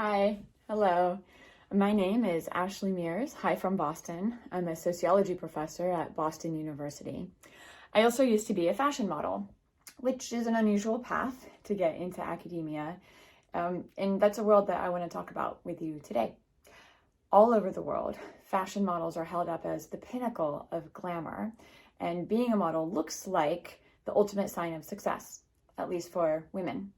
Hi, hello. My name is Ashley Mears. Hi from Boston. I'm a sociology professor at Boston University. I also used to be a fashion model, which is an unusual path to get into academia. And that's a world that I want to talk about with you today. All over the world, fashion models are held up as the pinnacle of glamour, and being a model looks like the ultimate sign of success, at least for women.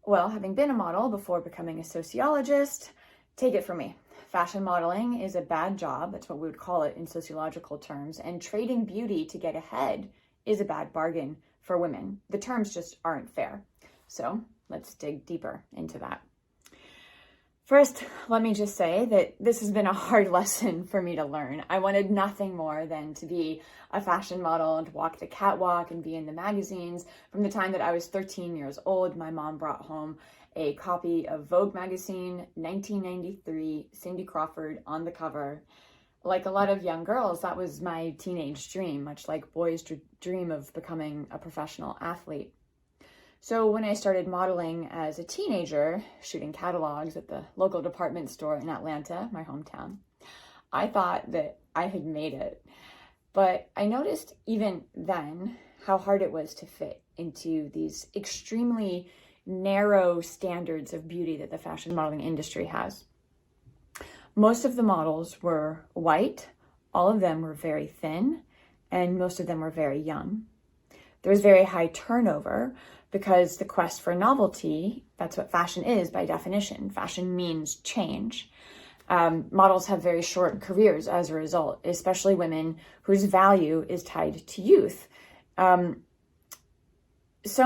Well, having been a model before becoming a sociologist, take it from me. Fashion modeling is a bad job, that's what we would call it in sociological terms, and trading beauty to get ahead is a bad bargain for women. The terms just aren't fair. So let's dig deeper into that. First, let me just say that this has been a hard lesson for me to learn. I wanted nothing more than to be a fashion model and to walk the catwalk and be in the magazines. From the time that I was 13 years old, my mom brought home a copy of Vogue magazine, 1993, Cindy Crawford on the cover. Like a lot of young girls, that was my teenage dream, much like boys dream of becoming a professional athlete. So when I started modeling as a teenager, shooting catalogs at the local department store in Atlanta, my hometown, I thought that I had made it. But I noticed even then how hard it was to fit into these extremely narrow standards of beauty that the fashion modeling industry has. Most of the models were white, all of them were very thin, and most of them were very young. There was very high turnover because the quest for novelty, that's what fashion is by definition. Fashion means change. Models have very short careers as a result, especially women whose value is tied to youth. So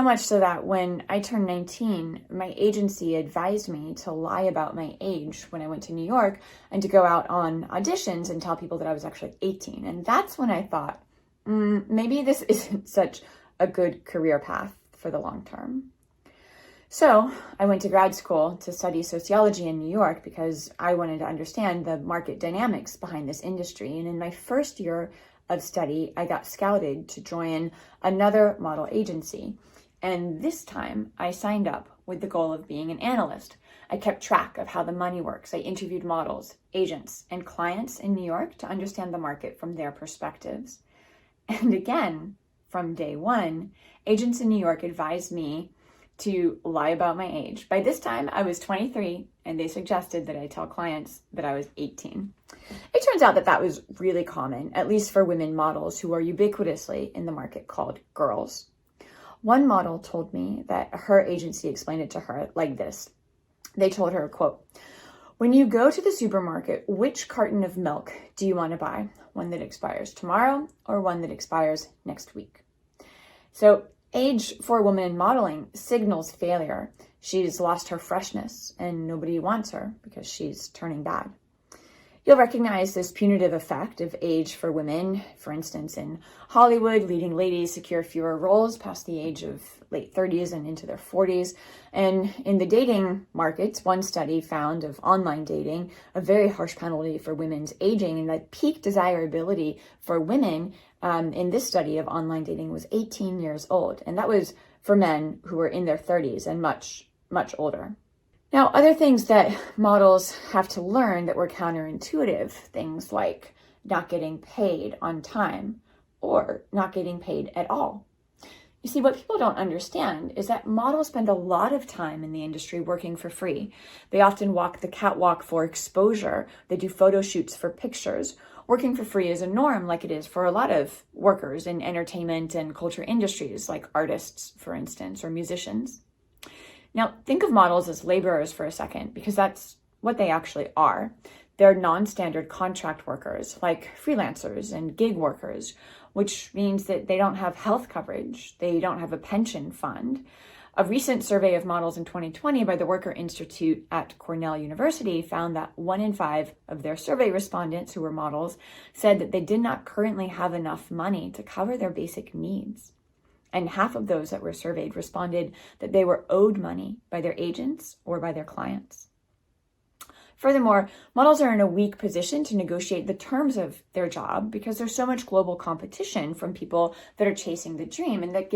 much so that when I turned 19, my agency advised me to lie about my age when I went to New York and to go out on auditions and tell people that I was actually 18. And that's when I thought, maybe this isn't such a good career path for the long term. So I went to grad school to study sociology in New York because I wanted to understand the market dynamics behind this industry. And in my first year of study, I got scouted to join another model agency. And this time I signed up with the goal of being an analyst. I kept track of how the money works. I interviewed models, agents, and clients in New York to understand the market from their perspectives. And again, from day one, agents in New York advised me to lie about my age. By this time, I was 23, and they suggested that I tell clients that I was 18. It turns out that that was really common, at least for women models who are ubiquitously in the market called girls. One model told me that her agency explained it to her like this. They told her, quote, "When you go to the supermarket, which carton of milk do you want to buy? One that expires tomorrow or one that expires next week?" So age for a woman in modeling signals failure. She's lost her freshness and nobody wants her because she's turning bad. You'll recognize this punitive effect of age for women. For instance, in Hollywood, leading ladies secure fewer roles past the age of late 30s and into their 40s. And in the dating markets, one study found of online dating a very harsh penalty for women's aging, and that peak desirability for women in this study of online dating was 18 years old. And that was for men who were in their 30s and much, much older. Now, other things that models have to learn that were counterintuitive, things like not getting paid on time or not getting paid at all. You see, what people don't understand is that models spend a lot of time in the industry working for free. They often walk the catwalk for exposure. They do photo shoots for pictures. Working for free is a norm, like it is for a lot of workers in entertainment and culture industries, like artists, for instance, or musicians. Now, think of models as laborers for a second, because that's what they actually are. They're non-standard contract workers, like freelancers and gig workers, which means that they don't have health coverage. They don't have a pension fund. A recent survey of models in 2020 by the Worker Institute at Cornell University found that 1 in 5 of their survey respondents who were models said that they did not currently have enough money to cover their basic needs. And half of those that were surveyed responded that they were owed money by their agents or by their clients. Furthermore, models are in a weak position to negotiate the terms of their job because there's so much global competition from people that are chasing the dream, and that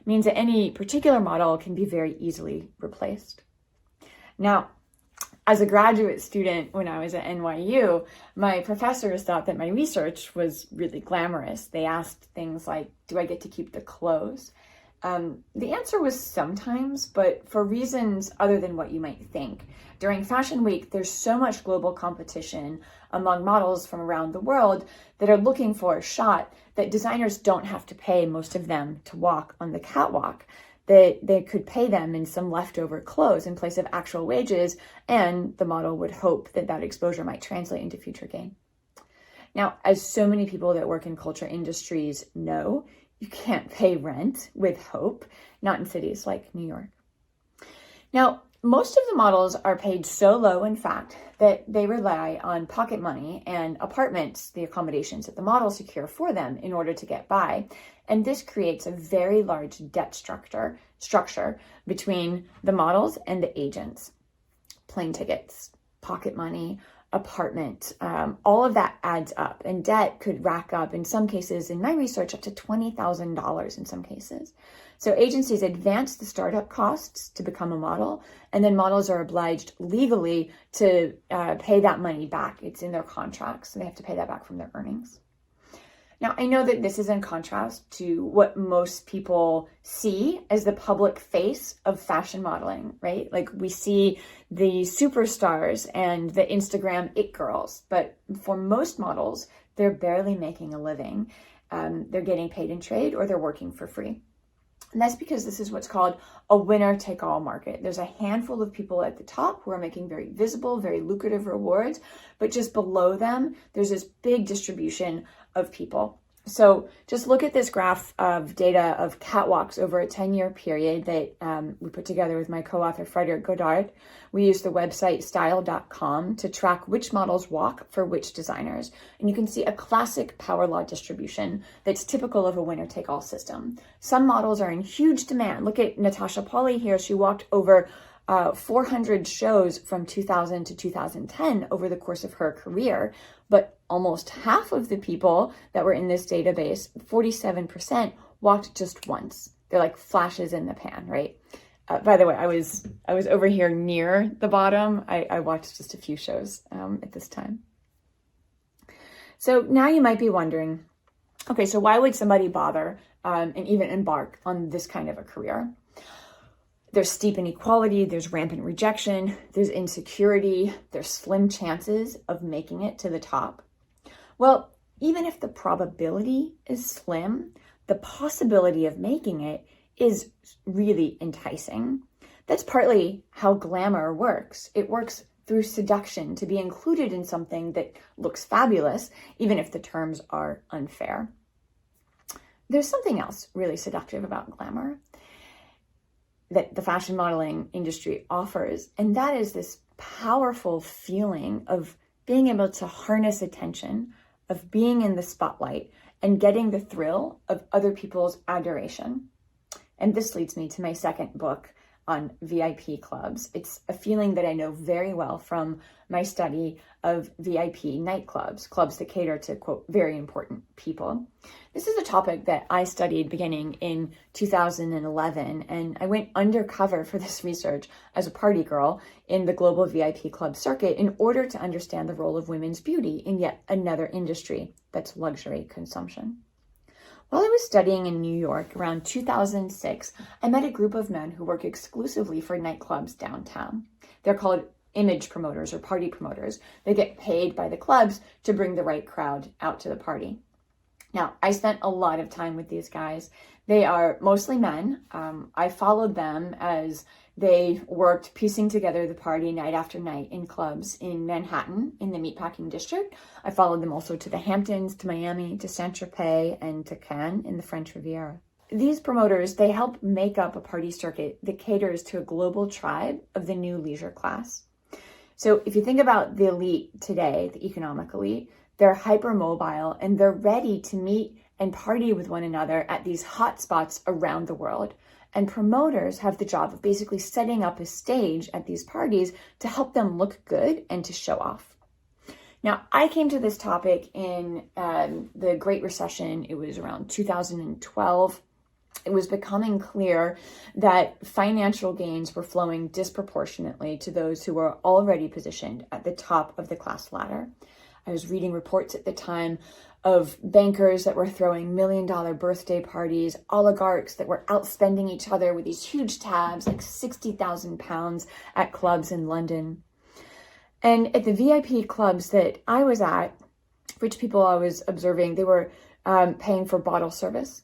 means that any particular model can be very easily replaced. Now, As a graduate student when I was at NYU, my professors thought that my research was really glamorous. They asked things like, do I get to keep the clothes? The answer was sometimes, but for reasons other than what you might think. During Fashion Week, there's so much global competition among models from around the world that are looking for a shot that designers don't have to pay most of them to walk on the catwalk. That they could pay them in some leftover clothes in place of actual wages, and the model would hope that that exposure might translate into future gain. Now, as so many people that work in culture industries know, you can't pay rent with hope, not in cities like New York. Now, most of the models are paid so low, in fact, that they rely on pocket money and apartments, the accommodations that the models secure for them in order to get by. And this creates a very large debt structure between the models and the agents. Plane tickets, pocket money, apartment, all of that adds up, and debt could rack up in some cases, in my research, up to $20,000 in some cases. So agencies advance the startup costs to become a model, and then models are obliged legally to pay that money back. It's in their contracts, so they have to pay that back from their earnings. Now, I know that this is in contrast to what most people see as the public face of fashion modeling, right? Like we see the superstars and the Instagram it girls, but for most models, they're barely making a living. They're getting paid in trade or they're working for free. And that's because this is what's called a winner-take-all market. There's a handful of people at the top who are making very visible, very lucrative rewards, but just below them, there's this big distribution of people. So just look at this graph of data of catwalks over a 10-year period that we put together with my co-author, Frederick Godard. We use the website style.com to track which models walk for which designers. And you can see a classic power law distribution that's typical of a winner-take-all system. Some models are in huge demand. Look at Natasha Pauly here. She walked over 400 shows from 2000 to 2010 over the course of her career, but almost half of the people that were in this database, 47%, walked just once. They're like flashes in the pan, right? By the way, I was over here near the bottom. I watched just a few shows at this time. So now you might be wondering, okay, so why would somebody bother and even embark on this kind of a career? There's steep inequality, there's rampant rejection, there's insecurity, there's slim chances of making it to the top. Well, even if the probability is slim, the possibility of making it is really enticing. That's partly how glamour works. It works through seduction to be included in something that looks fabulous, even if the terms are unfair. There's something else really seductive about glamour that the fashion modeling industry offers, and that is this powerful feeling of being able to harness attention, of being in the spotlight, and getting the thrill of other people's adoration. And this leads me to my second book on VIP clubs. It's a feeling that I know very well from my study of VIP nightclubs, clubs that cater to, quote, very important people. This is a topic that I studied beginning in 2011, and I went undercover for this research as a party girl in the global VIP club circuit in order to understand the role of women's beauty in yet another industry, that's luxury consumption. While I was studying in New York around 2006, I met a group of men who work exclusively for nightclubs downtown. They're called image promoters or party promoters. They get paid by the clubs to bring the right crowd out to the party. Now, I spent a lot of time with these guys. They are mostly men. I followed them as they worked piecing together the party night after night in clubs in Manhattan, in the meatpacking district. I followed them also to the Hamptons, to Miami, to Saint-Tropez, and to Cannes in the French Riviera. These promoters, they help make up a party circuit that caters to a global tribe of the new leisure class. So if you think about the elite today, the economic elite, they're hypermobile and they're ready to meet and party with one another at these hot spots around the world. And promoters have the job of basically setting up a stage at these parties to help them look good and to show off. Now, I came to this topic in the Great Recession. It was around 2012. it was becoming clear that financial gains were flowing disproportionately to those who were already positioned at the top of the class ladder. I was reading reports at the time of bankers that were throwing $1 million birthday parties, oligarchs that were outspending each other with these huge tabs, like £60,000 at clubs in London. And at the VIP clubs that I was at, rich people I was observing, they were paying for bottle service.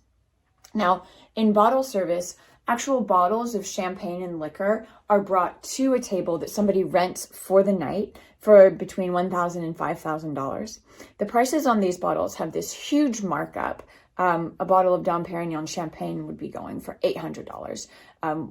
Now, in bottle service, actual bottles of champagne and liquor are brought to a table that somebody rents for the night for between $1,000 and $5,000. The prices on these bottles have this huge markup. A bottle of Dom Perignon champagne would be going for $800.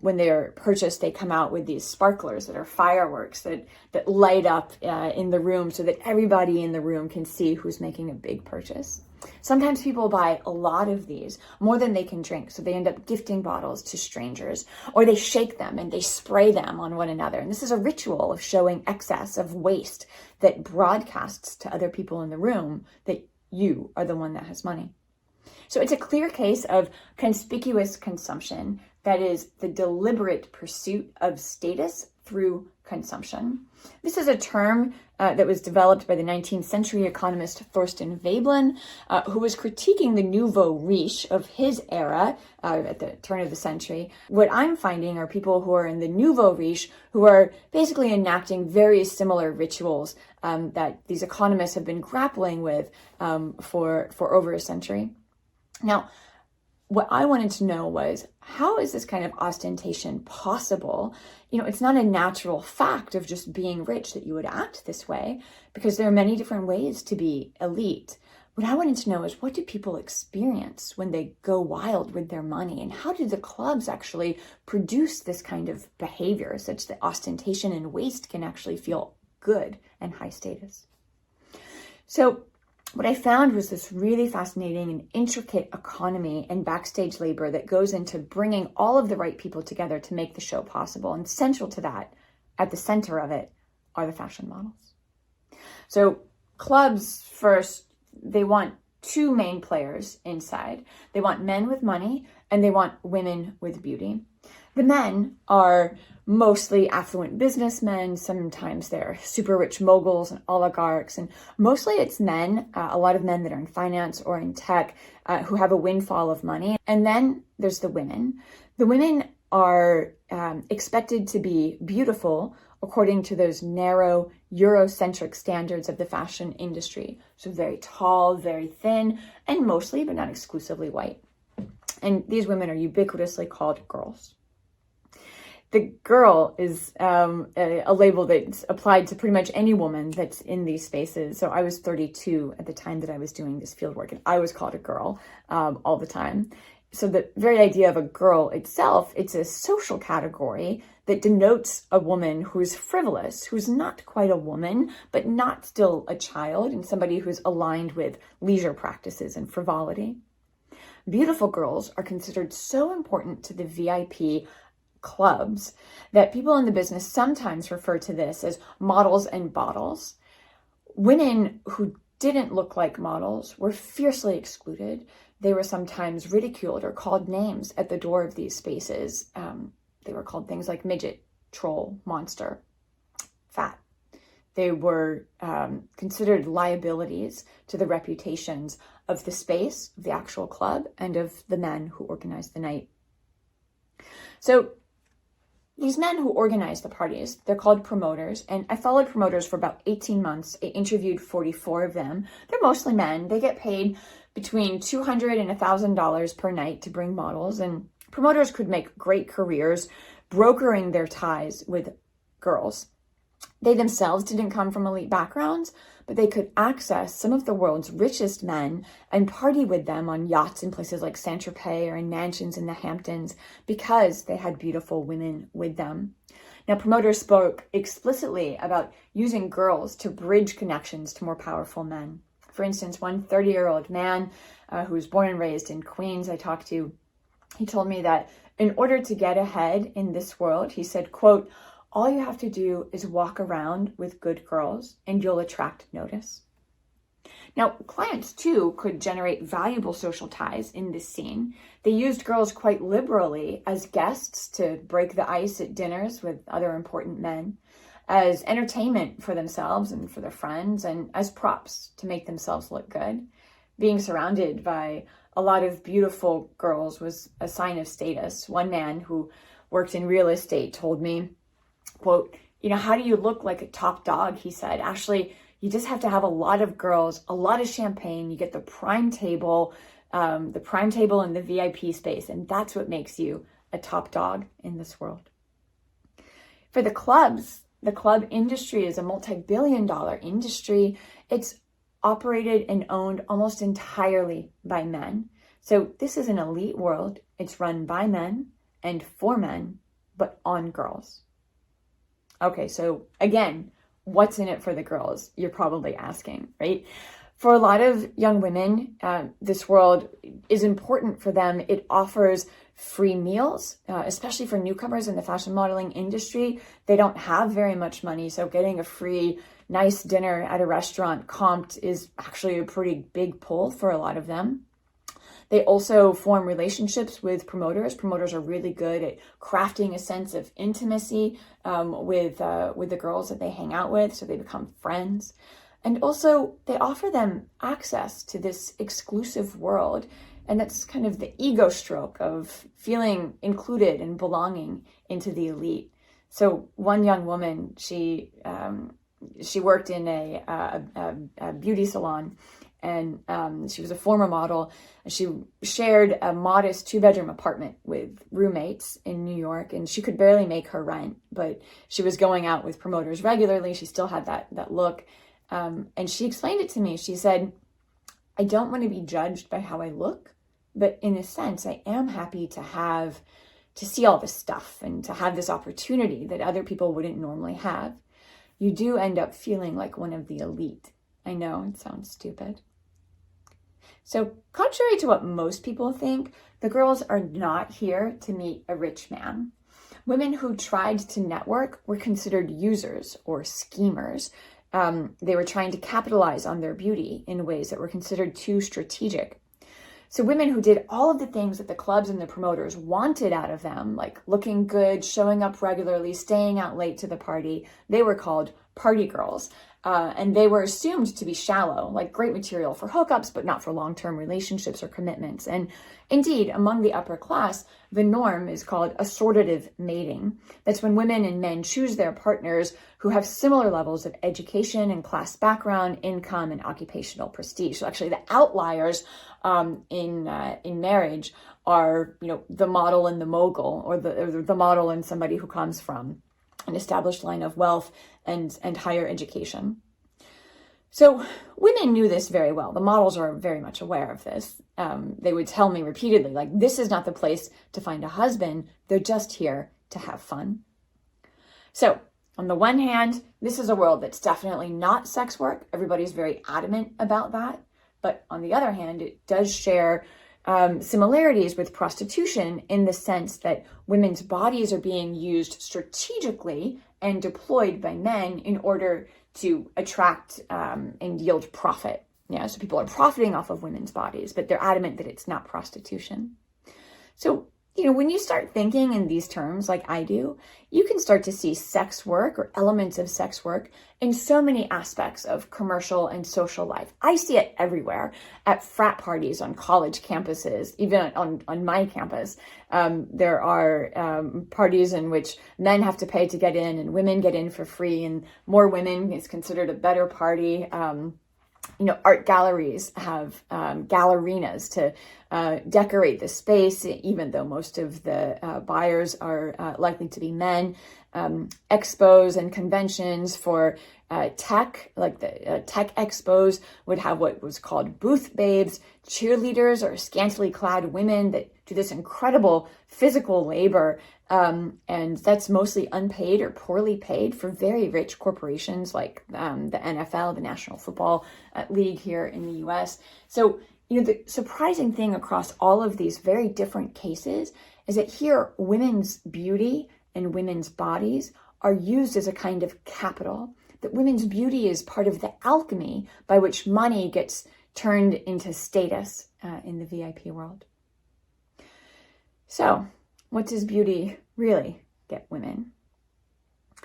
When they are purchased, they come out with these sparklers that are fireworks that light up in the room so that everybody in the room can see who's making a big purchase. Sometimes people buy a lot of these, more than they can drink, so they end up gifting bottles to strangers, or they shake them and they spray them on one another. And this is a ritual of showing excess, of waste, that broadcasts to other people in the room that you are the one that has money. So it's a clear case of conspicuous consumption, that is, the deliberate pursuit of status through consumption. This is a term that was developed by the 19th century economist Thorstein Veblen, who was critiquing the nouveau riche of his era at the turn of the century. What I'm finding are people who are in the nouveau riche who are basically enacting very similar rituals that these economists have been grappling with for over a century. Now, what I wanted to know was, how is this kind of ostentation possible? You know, it's not a natural fact of just being rich that you would act this way, because there are many different ways to be elite. What I wanted to know is, what do people experience when they go wild with their money? And how do the clubs actually produce this kind of behavior such that ostentation and waste can actually feel good and high status? So what I found was this really fascinating and intricate economy and backstage labor that goes into bringing all of the right people together to make the show possible. And central to that, at the center of it, are the fashion models. So clubs, first, they want two main players inside. They want men with money and they want women with beauty. The men are mostly affluent businessmen. Sometimes they're super rich moguls and oligarchs, and mostly it's men, a lot of men that are in finance or in tech who have a windfall of money. And then there's the women. The women are expected to be beautiful according to those narrow Eurocentric standards of the fashion industry. So very tall, very thin, and mostly, but not exclusively, white. And these women are ubiquitously called girls. The girl is a label that's applied to pretty much any woman that's in these spaces. So I was 32 at the time that I was doing this field work, and I was called a girl all the time. So the very idea of a girl itself, it's a social category that denotes a woman who's frivolous, who's not quite a woman, but not still a child, and somebody who's aligned with leisure practices and frivolity. Beautiful girls are considered so important to the VIP clubs that people in the business sometimes refer to this as models and bottles. Women who didn't look like models were fiercely excluded. They were sometimes ridiculed or called names at the door of these spaces. They were called things like midget, troll, monster, fat. They were considered liabilities to the reputations of the space, of the actual club, and of the men who organized the night. So these men who organize the parties, they're called promoters, and I followed promoters for about 18 months. I interviewed 44 of them. They're mostly men. They get paid between $200 and $1,000 per night to bring models, and promoters could make great careers brokering their ties with girls. They themselves didn't come from elite backgrounds, but they could access some of the world's richest men and party with them on yachts in places like Saint-Tropez or in mansions in the Hamptons because they had beautiful women with them. Now, promoters spoke explicitly about using girls to bridge connections to more powerful men. For instance, one 30-year-old man who was born and raised in Queens I talked to, he told me that in order to get ahead in this world, he said, quote, "All you have to do is walk around with good girls and you'll attract notice." Now, clients too could generate valuable social ties in this scene. They used girls quite liberally as guests to break the ice at dinners with other important men, as entertainment for themselves and for their friends, and as props to make themselves look good. Being surrounded by a lot of beautiful girls was a sign of status. One man who worked in real estate told me, quote, how do you look like a top dog? He said, Ashley, you just have to have a lot of girls, a lot of champagne. You get the prime table in the VIP space. And that's what makes you a top dog in this world. For the clubs, the club industry is a multi-billion-dollar industry. It's operated and owned almost entirely by men. So this is an elite world. It's run by men and for men, but on girls. Okay, so again, what's in it for the girls? You're probably asking, right? For a lot of young women, this world is important for them. It offers free meals, especially for newcomers in the fashion modeling industry. They don't have very much money, so getting a free, nice dinner at a restaurant comped is actually a pretty big pull for a lot of them. They also form relationships with promoters. Promoters are really good at crafting a sense of intimacy with the girls that they hang out with, so they become friends. And also, they offer them access to this exclusive world, and that's kind of the ego stroke of feeling included and belonging into the elite. So one young woman, she worked in a beauty salon, and she was a former model, and she shared a modest 2-bedroom apartment with roommates in New York, and she could barely make her rent, but she was going out with promoters regularly. She still had that look. And she explained it to me. She said, I don't want to be judged by how I look, but in a sense, I am happy to see all this stuff and to have this opportunity that other people wouldn't normally have. You do end up feeling like one of the elite. I know, it sounds stupid. So contrary to what most people think, the girls are not here to meet a rich man. Women who tried to network were considered users or schemers. They were trying to capitalize on their beauty in ways that were considered too strategic. So women who did all of the things that the clubs and the promoters wanted out of them, like looking good, showing up regularly, staying out late to the party, they were called party girls. And they were assumed to be shallow, like great material for hookups, but not for long-term relationships or commitments. And indeed, among the upper class, the norm is called assortative mating. That's when women and men choose their partners who have similar levels of education and class background, income, and occupational prestige. So actually the outliers in marriage are, the model and the mogul, or the model and somebody who comes from an established line of wealth and higher education. So women knew this very well. The models are very much aware of this. They would tell me repeatedly, like, this is not the place to find a husband. They're just here to have fun. So on the one hand, this is a world that's definitely not sex work. Everybody's very adamant about that. But on the other hand, it does share similarities with prostitution in the sense that women's bodies are being used strategically and deployed by men in order to attract and yield profit. Yeah, so people are profiting off of women's bodies, but they're adamant that it's not prostitution. So, when you start thinking in these terms like I do, you can start to see sex work or elements of sex work in so many aspects of commercial and social life. I see it everywhere, at frat parties, on college campuses, even on my campus. There are parties in which men have to pay to get in and women get in for free, and more women is considered a better party. Art galleries have gallerinas to decorate the space, even though most of the buyers are likely to be men. Expos and conventions for tech, like the tech expos, would have what was called booth babes, cheerleaders or scantily clad women that do this incredible physical labor. And that's mostly unpaid or poorly paid for very rich corporations like the NFL, the National Football League here in the US. So, the surprising thing across all of these very different cases is that here women's beauty and women's bodies are used as a kind of capital. that women's beauty is part of the alchemy by which money gets turned into status in the VIP world. So, what does beauty really get women?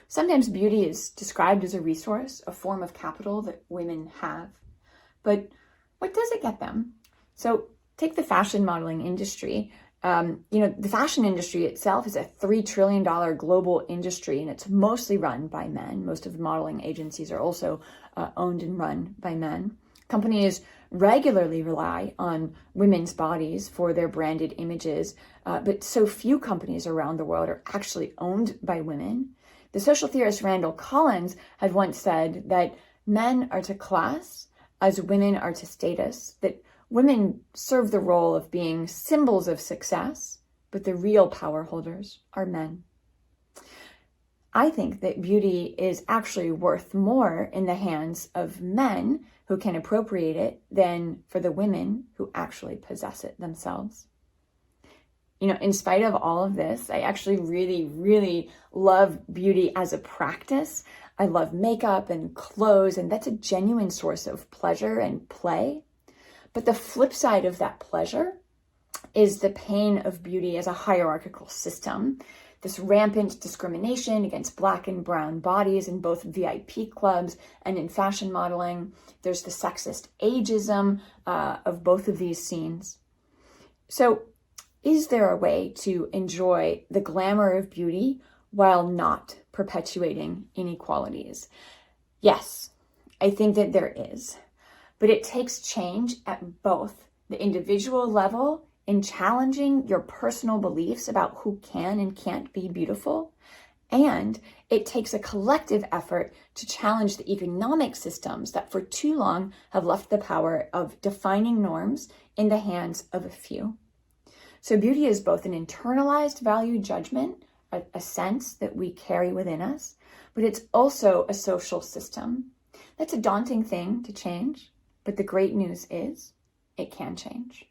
Sometimes beauty is described as a resource, a form of capital that women have. But what does it get them? So take the fashion modeling industry. The fashion industry itself is a $3 trillion global industry, and it's mostly run by men. Most of the modeling agencies are also owned and run by men. Companies regularly rely on women's bodies for their branded images, but so few companies around the world are actually owned by women. The social theorist Randall Collins had once said that men are to class as women are to status, that women serve the role of being symbols of success, but the real power holders are men. I think that beauty is actually worth more in the hands of men who can appropriate it than for the women who actually possess it themselves. In spite of all of this, I actually really, really love beauty as a practice. I love makeup and clothes, and that's a genuine source of pleasure and play. But the flip side of that pleasure is the pain of beauty as a hierarchical system. This rampant discrimination against Black and brown bodies in both VIP clubs and in fashion modeling. There's the sexist ageism of both of these scenes. So, is there a way to enjoy the glamour of beauty while not perpetuating inequalities? Yes, I think that there is. But it takes change at both the individual level in challenging your personal beliefs about who can and can't be beautiful, and it takes a collective effort to challenge the economic systems that for too long have left the power of defining norms in the hands of a few. So beauty is both an internalized value judgment, a sense that we carry within us, but it's also a social system. That's a daunting thing to change, but the great news is it can change.